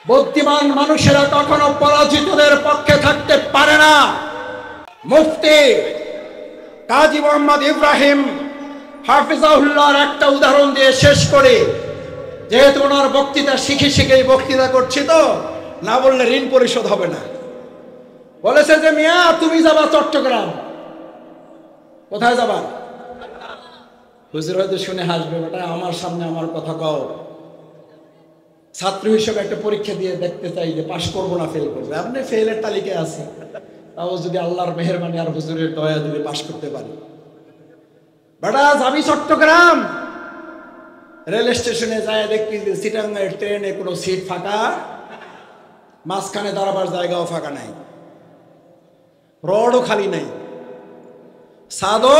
বুদ্ধিমান মানুষেরা কখনো পরাজিতদের পক্ষে থাকতে পারে না। মুফতি কাজী মোহাম্মদ ইব্রাহিম হাফিজাহুল্লাহর একটা উদাহরণ দিয়ে শেষ করে, যেহেতু ওনার বক্তৃতা শিখে শিখেই বক্তৃতা করছি, তো না বললে ঋণ পরিশোধ হবে না। বলেছে যে মিয়া তুমি যাবা চট্টগ্রাম। কোথায় যাবা? হুজুর হয়তো শুনে হাসবে, বেটা আমার সামনে আমার কথা কও। ছাত্র হিসেবে একটা পরীক্ষা দিয়ে দেখতে চাই যে পাশ করবো না ফেল করবো। আপনি ফেলের তালিকায় আছে, তাও যদি আল্লাহর মেহেরবানি আর হুজুরের দয়া যদি পাশ করতে পারি। বেটা যাবি চট্টগ্রাম, রেল স্টেশনে যায় দেখি যে চিটাগাঙ্গের ট্রেনে কোনো সিট ফাঁকা, মাঝখানে দাঁড়াবার জায়গাও ফাঁকা নাই, রডও খালি নাই, সাদও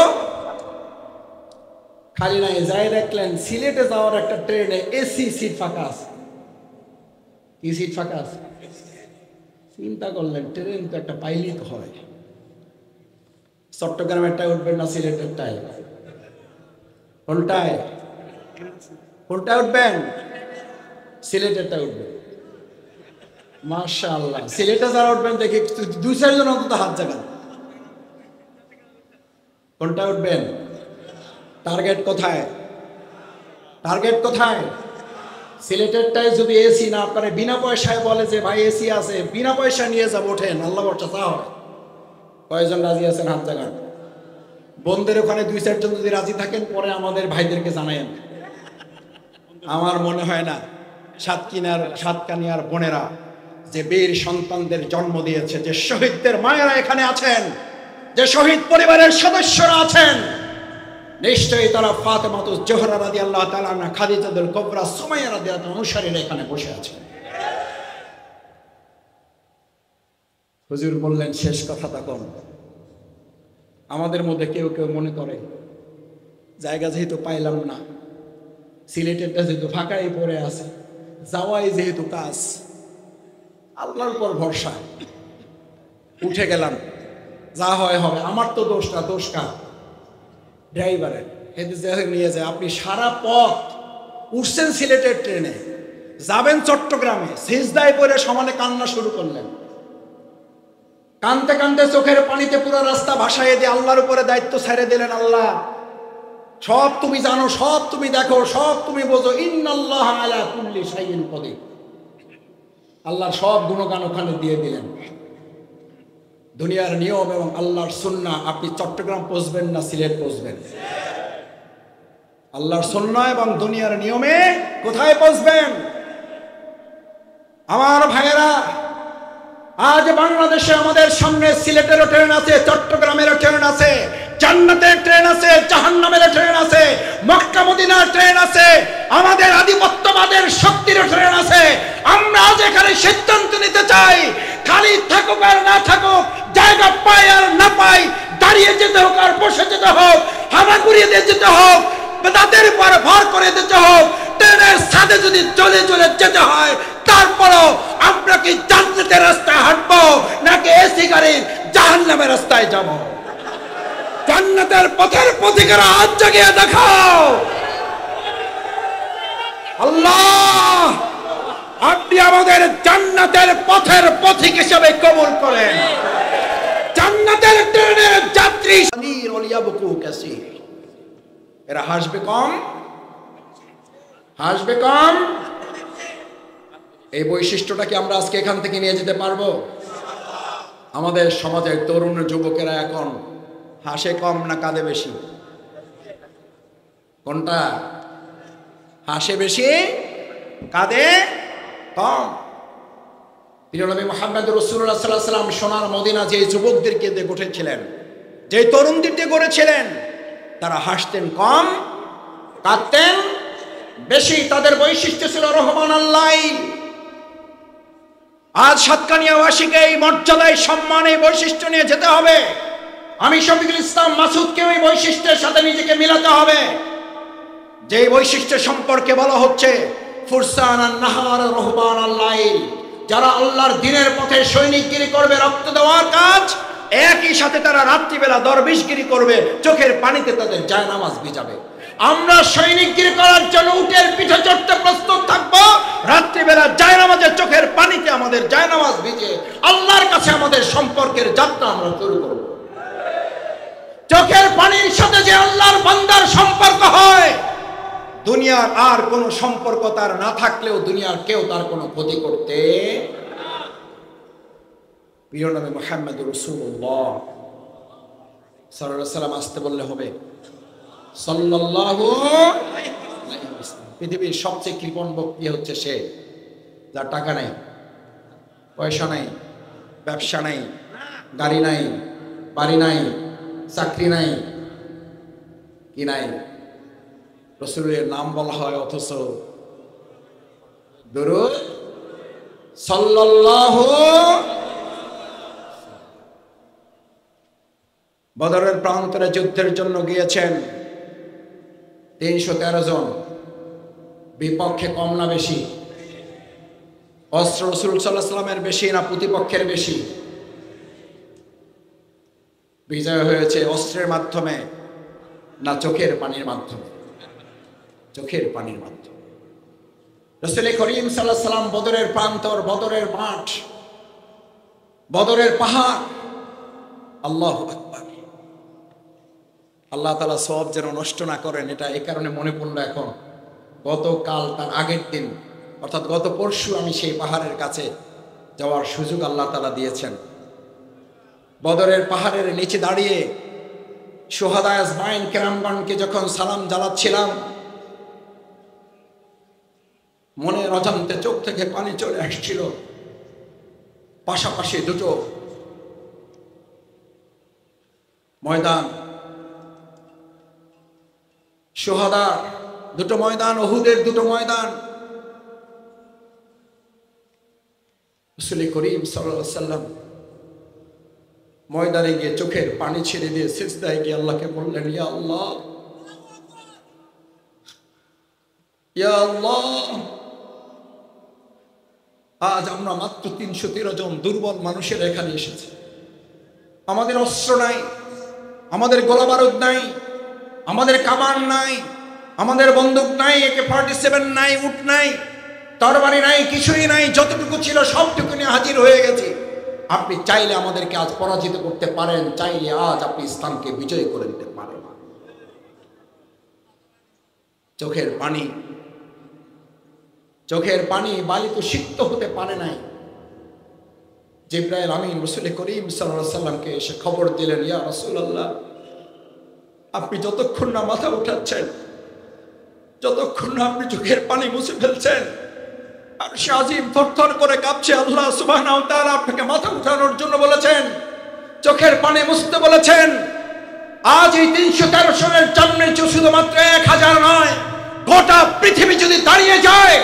খালি নাই। যাই দেখলেন সিলেটে যাওয়ার একটা ট্রেনে এসি সিট ফাঁকা আছে। কি সিট ফাঁকা আছে? চিন্তা করলেন ট্রেন তো একটা পাইলেই তো হয়। চট্টগ্রামেরটায় উঠবেন না সিলেটেরটায়? কোনটায় কোনটায় উঠবেন? সিলেটেরটায় উঠবেন। মাশাআল্লাহ, সিলেটে যারা উঠবেন দেখি 2-4 জন অন্তত হাত জাগান। কোনটায় উঠবেন? টার্গেট কোথায়? টার্গেট কোথায়? সিলেটেরটায় যদি এসি না পারে, বিনা পয়সায় বলে যে ভাই এসি আছে, বিনা পয়সা নিয়ে যাবো, ওঠেন, আল্লাহ বর্ষা চা হয়। কয়জন রাজি আছেন হাত জাগান? বোনদের ওখানে 2-4 জন যদি রাজি থাকেন, পরে আমাদের ভাইদেরকে জানায়েন। আমার মনে হয় না সাতকানিয়ার বোনেরা যে বীর সন্তানদের জন্ম দিয়েছে, যে শহীদদের মায়েরা এখানে আছেন, যে শহীদ পরিবারের সদস্যরা আছেন, নিশ্চয়ই তারা ফাতেমাতুজ জোহরা রাদিয়াল্লাহু তাআলা আনহা, খাদিজাতুল কুবরা, সুমাইয়া রাদিয়াল্লাহু অনুসারীরা এখানে বসে আছেন। হুজুর বললেন শেষ কথা তখন। আমাদের মধ্যে কেউ কেউ মনে করে জায়গা যেহেতু পাইলাম না, সিলেটেরটা যেহেতু ফাঁকাই পড়ে আছে, যাওয়াই যেহেতু কাজ, আল্লাহর উপর ভরসা, উঠে গেলাম, যা হয় হবে। আমার তো দোষ না, দোষ কার? ড্রাইভারের। নিয়ে যায়। আপনি সারা পথ উঠছেন সিলেটের ট্রেনে, যাবেন চট্টগ্রামে, সিজদায় পড়ে সমানে কান্না শুরু করলেন, কানতে কানতে চোখের পানিতে পুরো রাস্তা ভাসাইয়ে দিয়ে আল্লাহর উপরে দায়িত্ব ছেড়ে দিলেন। আল্লাহ সব তুমি জানো, সব তুমি দেখো, সব তুমি বোঝো। ইন্নাল্লাহা আলা কুল্লি শাইইন কদির। আল্লাহর সব গুণগান ওখানে দিয়ে দিলেন। দুনিয়ার নিয়ম এবং আল্লাহর সুন্নাহ, আপনি চট্টগ্রাম পৌঁছবেন না সিলেট পৌঁছবেন? আল্লাহর সুন্নাহ এবং দুনিয়ার নিয়মে কোথায় পৌঁছবেন? আমার ভাইয়েরা, আজ বাংলাদেশে আমাদের সামনে সিলেটেরও ট্রেন আছে, চট্টগ্রামেরও ট্রেন আছে, জান্নাতের ট্রেন আছে, জাহান্নামের ট্রেন আছে, মক্কা মদিনার ট্রেন আছে, আমাদের আধিপত্যবাদের শক্তির ট্রেন আছে। আমরা আজ এখানে সিদ্ধান্ত নিতে চাই, খালি থাকুক আর না থাকুক, জায়গা পাই আর না পাই, দাঁড়িয়ে যেতে হোক আর বসে যেতে হোক, হাওয়া ঘুরিয়ে দিয়ে যেতে হোক, তাদের উপর ভর করে দিতে হোক, ট্রেনের সাথে যদি চলে চলে যেতে হয়, তারপরও আমরা কি জান্নাতের রাস্তায় হাঁটবো নাকি এসি গাড়ির জাহান্নামের রাস্তায় যাব? জান্নাতের পথের পথিকেরা হাত জাগিয়ে দেখাও। আল্লাহ আপনি আমাদের জান্নাতের পথের পথিক হিসেবে কবুল করেন। জান্নাতের ট্রেনের যাত্রী এরা হাসবে কম, হাসবে কম। এই বৈশিষ্ট্যটা কি আমরা আজকে এখান থেকে নিয়ে যেতে পারবো? আমাদের সমাজের তরুণ যুবকেরা এখন হাসে কম না কাঁদে বেশি? কোনটা? হাসে বেশি, কাঁদে কম। প্রিয় নবী মুহাম্মদ রাসূলুল্লাহ সাল্লাল্লাহু আলাইহি ওয়াসাল্লাম সোনার মদিনা যে যুবকদেরকে দিয়ে গড়েছিলেন, যে তরুণদের দিয়ে গড়েছিলেন, তারা হাসতেন কম, কাঁদতেন বেশি। তাদের বৈশিষ্ট্য ছিল রহমান আল্লাহ। আজ সাতকানিয়াবাসীকে এই মর্যাদায় সম্মানে বৈশিষ্ট্য নিয়ে যেতে হবে। আমি শফিকুল ইসলাম মাসুদকে ওই বৈশিষ্ট্যের সাথে নিজেকে মিলাতে হবে। যে বৈশিষ্ট্য সম্পর্কে বলা হচ্ছে ফুরসানান নাহার রহমান আল্লাহ, যারা আল্লাহর দ্বীনের পথে সৈনিকগিরি করবে, রক্ত দেওয়ার কাজ, একই সাথে তারা রাত্রিবেলা দরবেশগিরি করবে, চোখের পানিতে তাদের জায়নামাজ ভিজাবে। আমরা সৈনিকগিরি করার জন্য উটের পিঠে চড়তে প্রস্তুত থাকবো, রাত্রিবেলা জায়নামাজে চোখের পানি আমাদের জায়নামাজ ভিজিয়ে আল্লাহর কাছে আমাদের সম্পর্কের যাত্রা আমরা শুরু করব। চোখের পানির সাথে যে আল্লাহর বান্দার সম্পর্ক হয়, দুনিয়ার আর কোনো সম্পর্ক তার না থাকলেও দুনিয়ার কেউ তার কোনো ক্ষতি করতে। প্রিয় নবী মুহাম্মদুর রাসূলুল্লাহ সাল্লাল্লাহু আলাইহি ওয়াসাল্লাম আসতে বললে হবে সাল্লাল্লাহু আলাইহি ওয়াসাল্লাম। পৃথিবীর সবচেয়ে কৃপণ ব্যক্তি হচ্ছে সে যার টাকা নাই, পয়সা নাই, ব্যবসা নাই, গাড়ি নাই, বাড়ি নাই, চাকরি নাই, কি নাই, রাসূলের নাম বলা হয় অথচ দরুদ সাল্লাল্লাহু। বদরের প্রান্তরে যুদ্ধের জন্য গিয়েছেন 313 জন, বিপক্ষে কম না বেশি? অস্ত্র রাসূল সাল্লাল্লাহু আলাইহি ওয়াসাল্লামের বেশি না প্রতিপক্ষের বেশি? বিজয় হয়েছে অস্ত্রের মাধ্যমে না চোখের পানির মাধ্যমে? চোখের পানির মাধ্যমে। রাসূল করিম সাল্লাল্লাহু আলাইহি ওয়াসাল্লাম বদরের প্রান্তর, বদরের মাঠ, বদরের পাহাড়, আল্লাহু আকবার। আল্লাহ তাআলা সওয়াব যেন নষ্ট না করেন, এটা এই কারণে মনে পড়লো এখন। গতকাল তার আগের দিন অর্থাৎ গত পরশু আমি সেই পাহাড়ের কাছে যাওয়ার সুযোগ আল্লাহ তাআলা দিয়েছেন। বদরের পাহাড়ের নিচে দাঁড়িয়ে শুহাদা আজমাইন কেরামগণকে যখন সালাম জানাচ্ছিলাম, মনের অজান্তে চোখ থেকে পানি চলে আসছিল। পাশাপাশি দুটো ময়দান, শুহাদা দুটো ময়দান, উহুদের দুটো ময়দান। রাসূল করিম সাল্লাল্লাহু আলাইহি ওয়াসাল্লাম ময়দানে গিয়ে চোখের পানি ছেড়ে দিয়ে সিজদায় গিয়ে আল্লাহকে বললেন, ইয়া আল্লাহ, ইয়া আল্লাহ, আজ আমরা মাত্র 313 জন দুর্বল মানুষের এখানে এসেছি। আমাদের অস্ত্র নাই, আমাদের গোলা বারুদ নাই, আমাদের কামান নাই, আমাদের বন্দুক নাই, AK-47 নাই, উট নাই, তরবারি নাই, কিছুই নাই। যতটুকু ছিল সবটুকু নিয়ে হাজির হয়ে গেছি। আপনি চাইলে আমাদেরকে আজ পরাজিত করতে পারেন, চাইলে আজ আপনি ইসলামকে বিজয় করে দিতে পারেন। চোখের পানি, চোখের পানি বালিতে সিক্ত হতে পারে নাই। জিবরাইল আমিন রাসূল করিম সাল্লাল্লাহু আলাইহি ওয়াসাল্লামকে এসে খবর দিলেন, ইয়া রাসূলুল্লাহ, আপনি যতক্ষণ না মাথা উঠাচ্ছেন, যতক্ষণ না আপনি চোখের পানি মুছে ফেলছেন, আরশে আজিম থরথর করে কাঁপছে। আল্লাহ সুবহানাহু ওয়া তাআলা আপনাকে মাথা উঠানোর জন্য বলেছেন, চোখের পানি মুছতে বলেছেন। আজ এই 313 সনের সামনে শুধুমাত্র 1000 নয়, গোটা পৃথিবী যদি দাঁড়িয়ে যায়,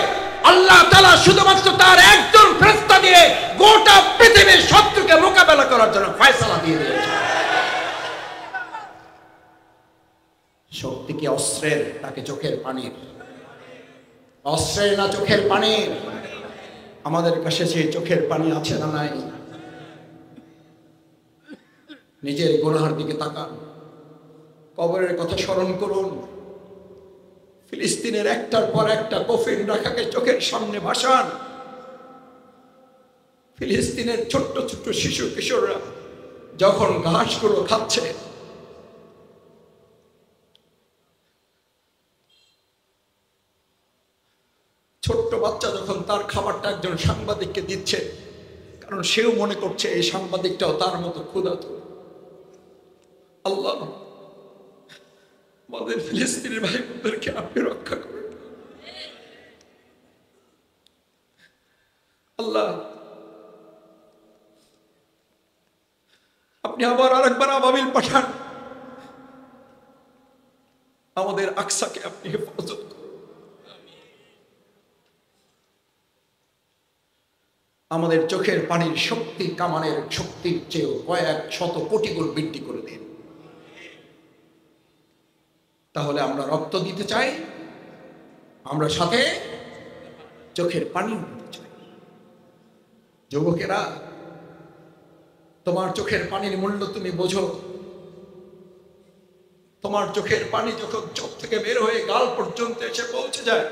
আল্লাহ তাআলা শুধুমাত্র তার একজন ফেরেশতা দিয়ে গোটা পৃথিবীর শত্রুকে মোকাবেলা করার জন্য ফয়সালা দিয়ে দিয়েছে। শক্তি কি অস্ত্রের নাকি চোখের পানির? অস্ত্রের না চোখের পানির? আমাদের কাছে সেই চোখের পানি আছে না নাই? নিজের গুনাহের দিকে তাকান, কবরের কথা স্মরণ করুন। ফিলিস্তিনের একটার পর একটা কফিন রাখাকে চোখের সামনে ভাসান। ফিলিস্তিনের ছোট্ট ছোট্ট শিশু কিশোররা যখন ঘাসগুলো খাচ্ছে, ছোট্ট বাচ্চা যখন তার খাবারটা একজন সাংবাদিককে দিচ্ছে, কারণ সেও মনে করছে এই সাংবাদিকটাও তার মতো ক্ষুধার্ত। আল্লাহ, আমাদের ফিলিস্তিনি ভাই বোনদেরকে আপনি রক্ষা করুন। আল্লাহ, আপনি আবার আরেকবার আবাবিল পাঠান, আমাদের আকসাকে আপনি হেফাজত করুন। আমাদের চোখের পানির শক্তি কামানের শক্তির চেয়েও কয়েক শত কোটি গুণ বৃদ্ধি করে দিন। তাহলে আমরা রক্ত দিতে চাই, আমরা সাথে চোখের পানি দিতে চাই। যুবকেরা, তোমার চোখের পানির মূল্য তুমি বোঝো। তোমার চোখের পানি যখন চোখ থেকে বের হয়ে গাল পর্যন্ত এসে পৌঁছে যায়,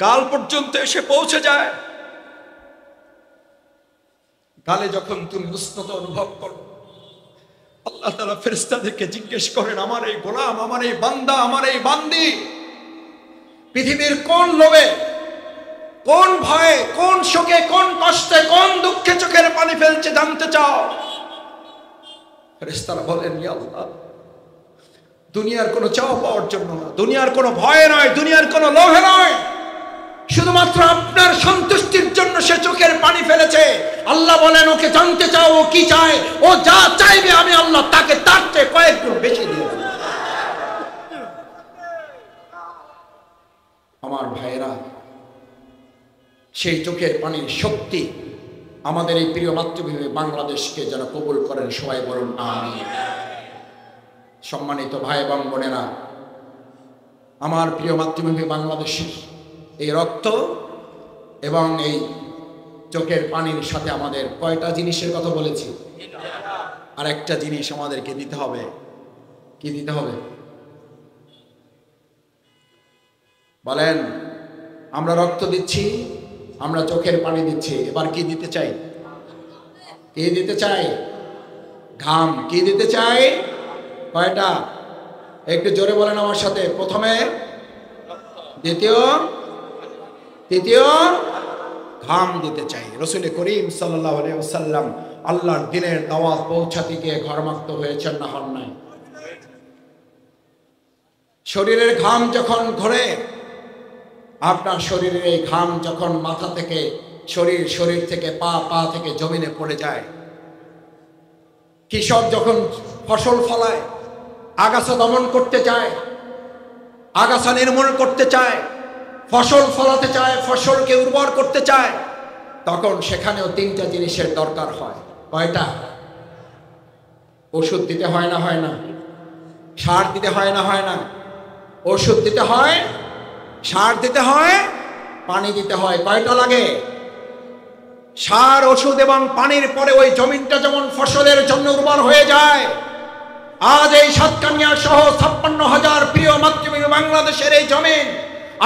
গাল পর্যন্ত এসে পৌঁছে যায়। গালে যখন তুমি উষ্ণতা অনুভব করো, আল্লাহ তাআলা ফেরেশতাদেরকে জিজ্ঞেস করেন, আমার এই গোলাম, আমার এই বান্দা, আমার এই বান্দি পৃথিবীর কোন লোভে, কোন ভয়ে, কোন শোকে, কোন কষ্টে, কোন দুঃখে চোখের পানি ফেলছে জানতে চাও? ফেরেশতারা বলেন, ইয়া আল্লাহ, দুনিয়ার কোনো চাওয়া পাওয়ার জন্য না, দুনিয়ার কোনো ভয় নয়, দুনিয়ার কোনো লোভে নয়, শুধুমাত্র আপনার সন্তুষ্টির জন্য সে চোখের পানি ফেলেছে। আল্লাহ বলেন, ওকে জানতে চাও ও কি চায়, ও যা চাইবে আমি আল্লাহ তাকে তার চেয়ে কয়েক গুণ বেশি দিয়ে দেব। আমার ভাইয়েরা, সেই চোখের পানির শক্তি আমাদের এই প্রিয় মাতৃভূমি বাংলাদেশকে যেন কবুল করেন, সবাই বলুন আমিন। সম্মানিত ভাই এবং বোনেরা, আমার প্রিয় মাতৃভূমি বাংলাদেশের এই রক্ত এবং এই চোখের পানির সাথে আমাদের কয়টা জিনিসের কথা বলেছি? আর একটা জিনিস আমাদেরকে দিতে হবে। কি দিতে হবে বলেন? আমরা রক্ত দিচ্ছি, আমরা চোখের পানি দিচ্ছি, এবার কি দিতে চাই? কি দিতে চাই? ঘাম। কি দিতে চাই? কয়টা? একটু জোরে বলেন আমার সাথে। প্রথমে, দ্বিতীয়, তৃতীয়, ঘাম দিতে চাই। রাসূল করিম সাল্লাল্লাহু আলাইহি ওয়াসাল্লাম আল্লাহর দ্বীনের দাওয়াত পৌঁছাতে গিয়ে ঘরমাক্ত হয়েছেন না হন নাই? শরীরের ঘাম যখন ঘরে, আপনার শরীরের এই ঘাম যখন মাথা থেকে শরীর থেকে পা, পা থেকে জমিনে পড়ে যায়, কৃষক যখন ফসল ফলায়, আগাছা দমন করতে চায়, আগাছা নির্মূল করতে চায়, ফসল ফলাতে চায়, ফসলকে উর্বর করতে চায়, তখন সেখানেও তিনটা জিনিসের দরকার হয়। কয়টা? ওষুধ দিতে হয় না হয় না? সার দিতে হয় না হয় না? ওষুধ দিতে হয়, সার দিতে হয়, পানি দিতে হয়। কয়টা লাগে? সার, ওষুধ এবং পানির পরে ওই জমিনটা যেমন ফসলের জন্য উর্বর হয়ে যায়। আজ এই সাতকানিয়া সহ 56,000 প্রিয় মাতৃভূমি বাংলাদেশের এই জমিন,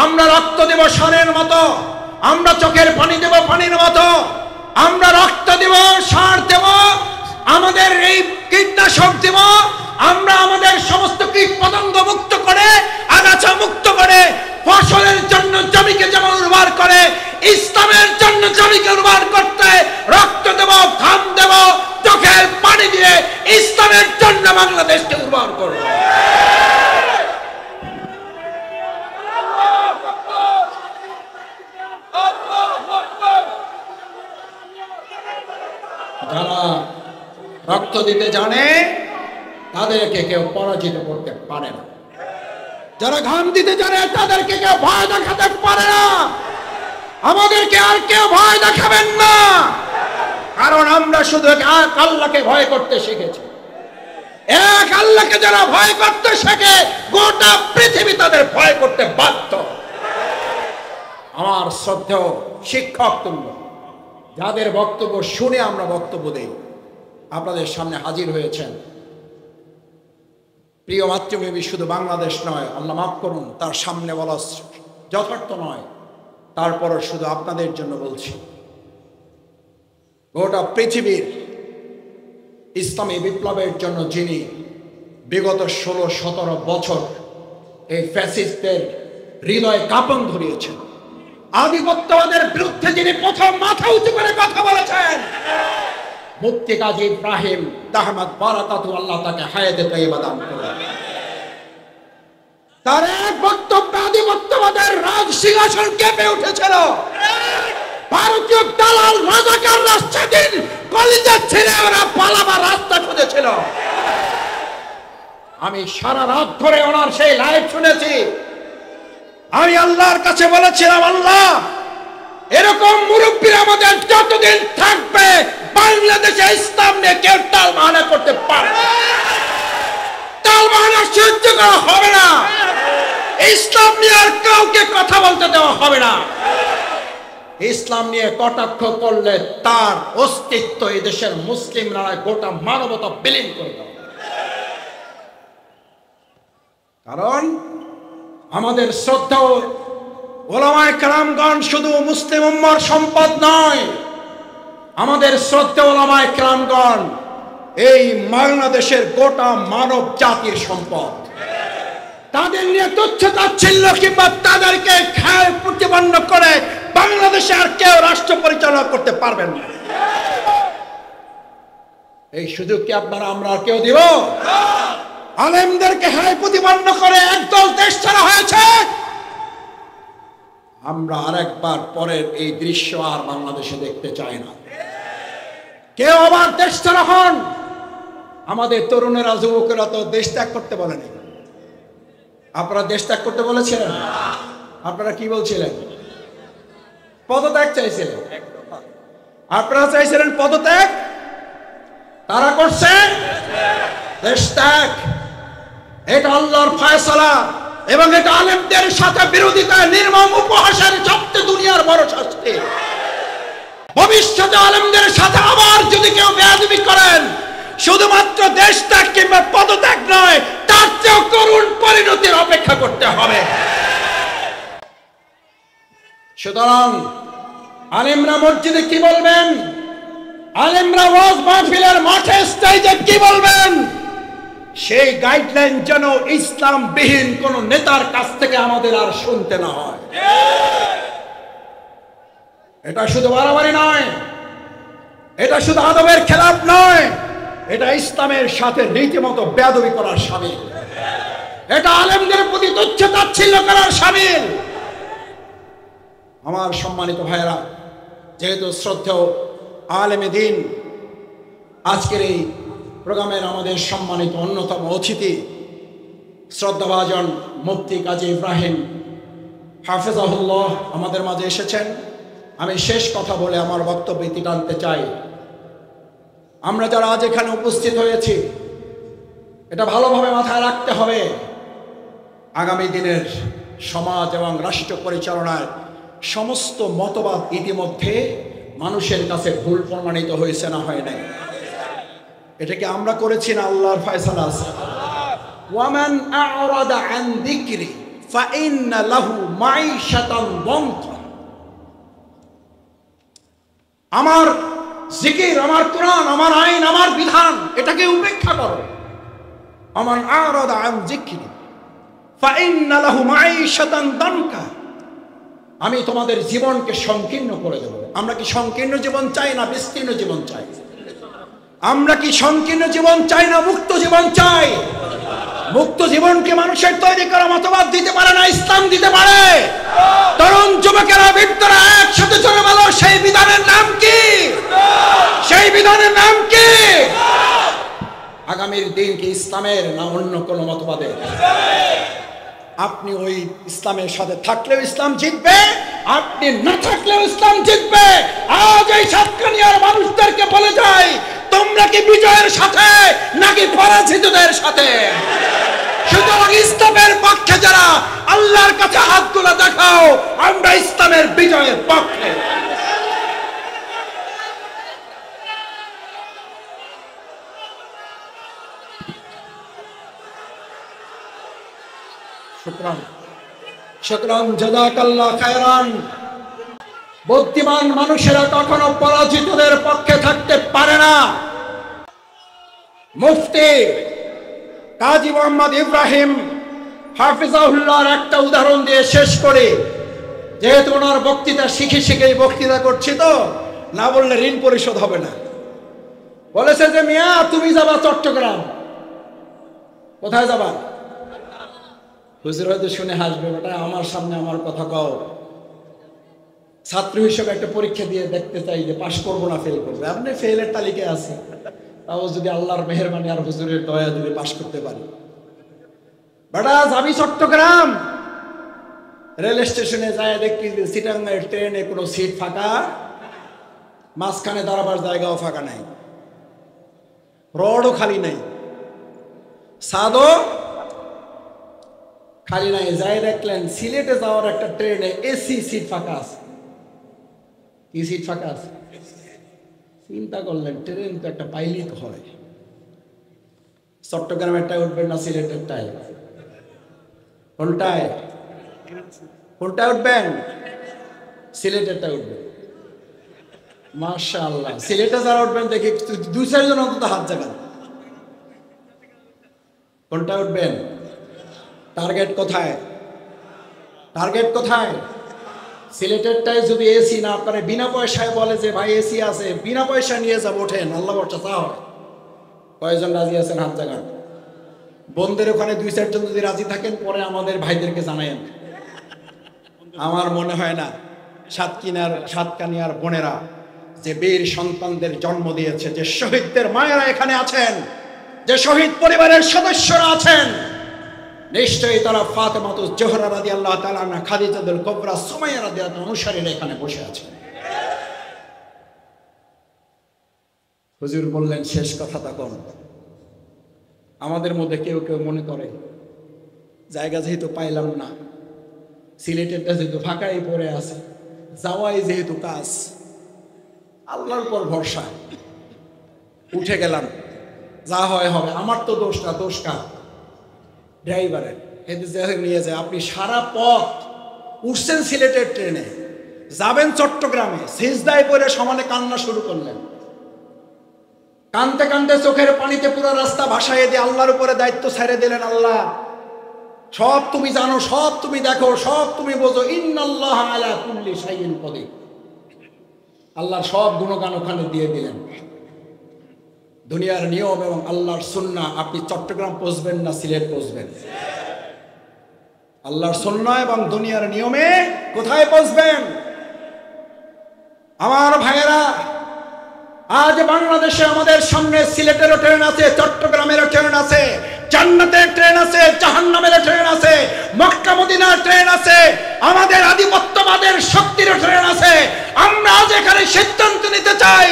আমরা রক্ত দেব সারের মতো, আমরা চোখের পানি দেব পানির মতো, আমরা রক্ত দেব, সার দেব, আমাদের এই কীটনাশক দেব, আমরা আমাদের সমস্ত কীট পতঙ্গ মুক্ত করে, আগাছা মুক্ত করে, ফসলের জন্য জমিকে যেমন উর্বর করে, ইসলামের জন্য জমিকে উর্বর করতে রক্ত দেব, ঘাম দেব, চোখের পানি দিয়ে ইসলামের জন্য বাংলাদেশকে উর্বর করব। যারা রক্ত দিতে জানে তাদেরকে কেউ পরাজিত করতে পারে না। যারা ঘাম দিতে জানে তাদেরকে কেউ ভয় দেখাতে পারে না। আমাদেরকে আর কেউ ভয় দেখাবেন না, কারণ আমরা শুধু এক আল্লাহকে ভয় করতে শিখেছি। এক আল্লাহকে যারা ভয় করতে শেখে, গোটা পৃথিবী তাদের ভয় করতে বাধ্য। আমার শ্রদ্ধেয় শিক্ষক তুল্য যাদের বক্তব্য শুনে আমরা বক্তব্য দেই, আপনাদের সামনে হাজির হয়েছেন। প্রিয় মাতৃভূমি শুধু বাংলাদেশ নয়, আল্লাহ মাফ করুন, তার সামনে বলা যথার্থ নয়, তারপরও শুধু আপনাদের জন্য বলছি। গোটা পৃথিবীর ইসলামী বিপ্লবের জন্য যিনি বিগত 16-17 বছর এই ফ্যাসিস্টদের হৃদয়ে কাঁপন ধরিয়েছেন, আধিপত্যবাদের বিরুদ্ধে যিনি প্রথম মাথা উঁচু করে কথা বলেছেন, মুফতি কাজী ইব্রাহিম দাহমাত বারাকাতু, আল্লাহ তাকে হায়াতে তাইয়্যিবা দান করুন। তার এক বক্তব্যে আধিপত্যবাদের রাজ সিংহাসন কেঁপে উঠেছিল। ভারতীয় দালাল রাজাকাররা সেদিন কলিজা ছেড়ে ওরা পালাবার রাস্তা খুঁজেছিল। আমি সারা রাত ধরে ওনার সেই লাইভ শুনেছি। আমি আল্লাহর কাছে বলেছিলাম, আল্লাহ, এরকম মুরব্বী আমাদের যতদিন থাকবে বাংলাদেশে ইসলাম নিয়ে কেউ টালবাহানা করতে পারে না। টালবাহানা সহ্য করা হবে না। ইসলাম নিয়ে আর কাউকে কথা বলতে দেওয়া হবে না। ইসলাম নিয়ে কটাক্ষ করলে তার অস্তিত্ব এই দেশের মুসলিমরা গোটা মানবতা বিলীন করে দেওয়া। কারণ আমাদের শ্রদ্ধা ওলামায়ে কেরামগণ শুধু মুসলিম উম্মার সম্পদ নয়, আমাদের শ্রদ্ধেয় ওলামায়ে কেরামগণ এই বাংলাদেশের গোটা মানব জাতির সম্পদ। তাদের নিয়ে তুচ্ছ তাচ্ছিল্য কিংবা তাদেরকে খায় প্রতিপন্ন করে বাংলাদেশে আর কেউ রাষ্ট্র পরিচালনা করতে পারবেন না। এই সুযোগ কি আপনারা আমরা আর কেউ দিব? আলেমদেরকে হায় প্রতিপন্ন করে একদল দেশ ছাড়া হয়েছে। আমরা আরেকবার পরের এই দৃশ্য আর বাংলাদেশে দেখতে চাই না। কেউ আবার দেশ ছাড়া হন। আমাদের তরুণেরা, যুবকেরা তো দেশ ত্যাগ করতে বলেনি। আপনারা দেশ ত্যাগ করতে বলেছিলেন? আপনারা কি বলছিলেন? পদত্যাগ চাইছিলেন। আপনারা চাইছিলেন পদত্যাগ, তারা করছে দেশ ত্যাগ। এটা আল্লাহর ফয়সালা এবং এটা আলেমদের সাথে বিরোধিতা নির্মম উপহাসের সবচেয়ে দুনিয়ার বড় শাস্তি। ভবিষ্যতে আলেমদের সাথে আবার যদি কেউ বেয়াদবি করেন, শুধুমাত্র দেশ ত্যাগ কিংবা পদত্যাগ নয়, তার চেয়েও করুণ পরিণতির অপেক্ষা করতে হবে। সুতরাং আলেমরা মসজিদে কি বলবেন, আলেমরা ওয়াজ মাহফিলের মাঠে স্টেজে কি বলবেন, সেই গাইডলাইন যেন ইসলাম বিহীন কোন নেতার কাছ থেকে আমাদের আর শুনতে না হয়। এটা শুধু বাড়াবাড়ি নয়, এটা শুধু আদবের খেলাফ নয়, এটা ইসলামের সাথে রীতিমতো বেয়াদবি করার শামিল। এটা আলেমদের প্রতি তুচ্ছ তাচ্ছিল্য করার শামিল। আমার সম্মানিত ভাইয়েরা, যেহেতু শ্রদ্ধেয় আলেমে দ্বীন আজকের এই প্রোগ্রামের আমাদের সম্মানিত অন্যতম অতিথি শ্রদ্ধাভাজন মুফতি কাজী ইব্রাহিম হাফেজাহুল্লাহ আমাদের মাঝে এসেছেন, আমি শেষ কথা বলে আমার বক্তব্য ইতি টানতে চাই। আমরা যারা আজ এখানে উপস্থিত হয়েছি, এটা ভালোভাবে মাথায় রাখতে হবে, আগামী দিনের সমাজ এবং রাষ্ট্র পরিচালনার সমস্ত মতবাদ ইতিমধ্যে মানুষের কাছে ভুল প্রমাণিত হয়েছে, না হয় নাই? এটাকে আমরা করেছি না আল্লাহর ফয়সালা আছে। ওয়ামান আ'রাদা আন যিকরি ফাইন্না লাহু মাঈশাতান দনকা। আমার জিকির, আমার কোরআন, আমার আইন, আমার বিধান, এটাকে উপেক্ষা করো। ওয়ামান আ'রাদা আন যিকরি ফাইন্না লাহু মাঈশাতান দনকা। আমি তোমাদের জীবনকে সংকীর্ণ করে দেব। আমরা কি সংকীর্ণ জীবন চাই না বিস্তীর্ণ জীবন চাই? আমরা কি সংকীর্ণ জীবন চাই না মুক্ত জীবন চাই? মুক্ত জীবনকে মানুষের তৈরি করা মতবাদ দিতে পারে না, ইসলাম দিতে পারে। তরুণ যুবকেরা, বৃদ্ধরা একসাথে চলে বলো, সেই বিধানের নাম কি? সেই বিধানের নাম কি? আগামীর দিন কি ইসলামের না অন্য কোন মতবাদের? আপনি ওই ইসলামের সাথে থাকলেও ইসলাম জিতবে, আপনি না থাকলেও ইসলাম জিতবে। আজ এই সাতকানিয়ার মানুষদেরকে বলে যায়, তোমরা কি বিজয়ের সাথে নাকি পরাজিতদের সাথে? সুতরাং ইসলামের পক্ষে যারা, আল্লাহর কাছে হাত তুলে দেখাও, আমরা ইসলামের বিজয়ের পক্ষে। শুকরান, জাযাকাল্লাহ খায়রান। বুদ্ধিমান মানুষেরা কখনো পরাজিতদের পক্ষে থাকতে পারে না। মুফতি কাজী মোহাম্মদ ইব্রাহিম হাফিজাহুল্লাহর একটা উদাহরণ দিয়ে শেষ করে, যেহেতু ওনার বক্তৃতা শিখে শিখেই বক্তৃতা করছি, তো না বললে ঋণ পরিশোধ হবে না। বলেছে যে, মিয়া তুমি যাবা চট্টগ্রাম। কোথায় যাবা? হুজুর হয়তো শুনে হাসবে, বেটা আমার সামনে আমার কথা কও। ছাত্র হিসেবে একটা পরীক্ষা দিয়ে দেখতে চাই যে পাশ করবো না ফেল করবো। আপনি ফেলের তালিকায় আছে, তাও যদি আল্লাহর মেহেরবানি আর হুজুরের দয়া যদি পাশ করতে পারি। বেটা যাবি চট্টগ্রাম, রেল স্টেশনে যায় দেখি চিটাঙ্গের ট্রেনে কোনো সিট ফাঁকা, মাঝখানে দাঁড়াবার জায়গাও ফাঁকা নাই, রডও খালি নাই, সাদও খালি নাই। যাই দেখলেন সিলেটে যাওয়ার একটা ট্রেনে এসি সিট ফাঁকা আছে। কি সিট ফাঁকা আছে? চিন্তা করলেন, ট্রেন তো একটা পাইলিত হয়, চট্টগ্রামেরটায় উঠবেন না সিলেটেরটায়? কোনটায়? কোনটা উঠবেন? সিলেটেরটা উঠবেন। মাশাআল্লাহ, সিলেটে যারা উঠবেন দেখি দুই চারজন অন্তত হাত জাগান। কোনটা উঠবেন? টার্গেট কোথায়? টার্গেট কোথায়? সিলেটেরটাই যদি এসি না আপনারা বিনা পয়সায় বলে যে ভাই এসি আছে, বিনা পয়সা নিয়ে যাবো, ওঠেন, আল্লাহ বর্ষা চা হয়। কয়জন রাজি আছেন হাত জাগান। বোনদের ওখানে দুই চারজন যদি রাজি থাকেন পরে আমাদের ভাইদেরকে জানায়েন। আমার মনে হয় না সাতকানিয়ার বোনেরা যে বীর সন্তানদের জন্ম দিয়েছে, যে শহীদদের মায়েরা এখানে আছেন, যে শহীদ পরিবারের সদস্যরা আছেন, নিশ্চয়ই তারা ফাতেমাতুজ জোহরা রাদিয়াল্লাহু তাআলা আনহা, খাদিজাতুল কুবরা, সুমাইয়া রাদিয়াল্লাহু তাআলা অনুসারীরা এখানে বসে আছেন। হুজুর বললেন শেষ কথা তখন আমাদের মধ্যে কেউ কেউ মনে করে জায়গা যেহেতু পাইলাম না, সিলেটেরটা যেহেতু ফাঁকাই পড়ে আছে, যাওয়াই যেহেতু কাজ, আল্লাহর উপর ভরসা, উঠে গেলাম, যা হয় হবে, আমার তো দোষ না, দোষ কার? ড্রাইভারের। এতে নিয়ে যায়, আপনি সারা পথ উঠছেন সিলেটের ট্রেনে, যাবেন চট্টগ্রামে, সিজদায় পড়ে সমানে কান্না শুরু করলেন, কানতে কানতে চোখের পানিতে পুরো রাস্তা ভাসাইয়ে দিয়ে আল্লাহর উপরে দায়িত্ব ছেড়ে দিলেন। আল্লাহ সব তুমি জানো, সব তুমি দেখো, সব তুমি বোঝো, ইন্নাল্লাহা আলা কুল্লি শাইইন কদির। আল্লাহর সব গুণগান ওখানে দিয়ে দিলেন। দুনিয়ার নিয়ম এবং আল্লাহর সুন্নাহ, আপনি চট্টগ্রাম পৌঁছবেন না সিলেট পৌঁছবেন? আল্লাহর সুন্নাহ এবং দুনিয়ার নিয়মে কোথায় পৌঁছবেন? আমার ভাইয়েরা, আজ বাংলাদেশে আমাদের সামনে সিলেটেরও ট্রেন আছে, চট্টগ্রামেরও ট্রেন আছে, জান্নাতের ট্রেন আছে, জাহান্নামের ট্রেন আছে, মক্কা মদিনার ট্রেন আছে, আমাদের আধিপত্যবাদের শক্তির ট্রেন আছে। আমরা আজ এখানে সিদ্ধান্ত নিতে চাই,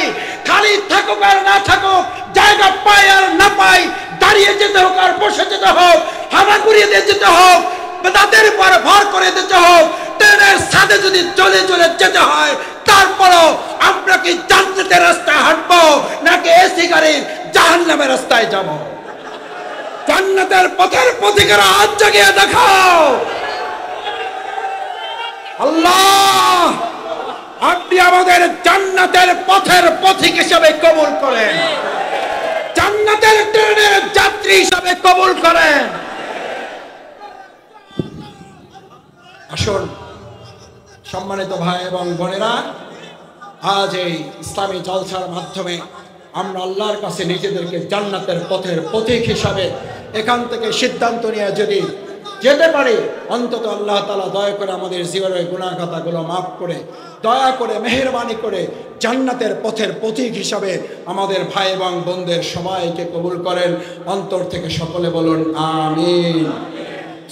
খালি থাকুক আর না থাকুক, জায়গা পাই আর না পাই, দাঁড়িয়ে যেতে হোক আর বসে যেতে হোক, হাওয়া ঘুরিয়ে দিয়ে যেতে হোক, তাদের উপর ভর করে দিতে হোক, ট্রেনের সাথে যদি চলে চলে যেতে হয়, তারপরও আমরা কি জান্নাতের রাস্তায় হাঁটবো নাকি এসি গাড়ির জাহান্নামের রাস্তায় যাব? জান্নাতের পথের পথিকেরা হাত জাগিয়ে দেখাও। আল্লাহ আপনি আমাদের জান্নাতের পথের পথিক হিসেবে কবুল করেন, জান্নাতের ট্রেনের যাত্রী হিসেবে কবুল করেন। আসুন সম্মানিত ভাই এবং বোনেরা, আজ এই ইসলামী জলসার মাধ্যমে আমরা আল্লাহর কাছে নিজেদেরকে জান্নাতের পথের পথিক হিসাবে এখান থেকে সিদ্ধান্ত নিয়ে যদি যেতে পারি, অন্তত আল্লাহ তাআলা দয়া করে আমাদের জীবনের গুনাহ খাতাগুলো মাফ করে, দয়া করে মেহেরবানি করে জান্নাতের পথের পথিক হিসাবে আমাদের ভাই এবং বোনদের সবাইকে কবুল করেন। অন্তর থেকে সকলে বলুন আমিন।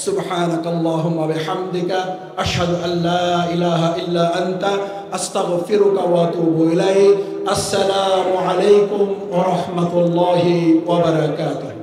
সুবহানাকাল্লাহুম্মা বিহামদিকা আশহাদু আল্লা ইলাহা ইল্লা আনতা আস্তাগফিরুকা ওয়া আতুবু ইলাইক। আসসালামু আলাইকুম ওয়া রাহমাতুল্লাহি ওয়া বারাকাতুহু।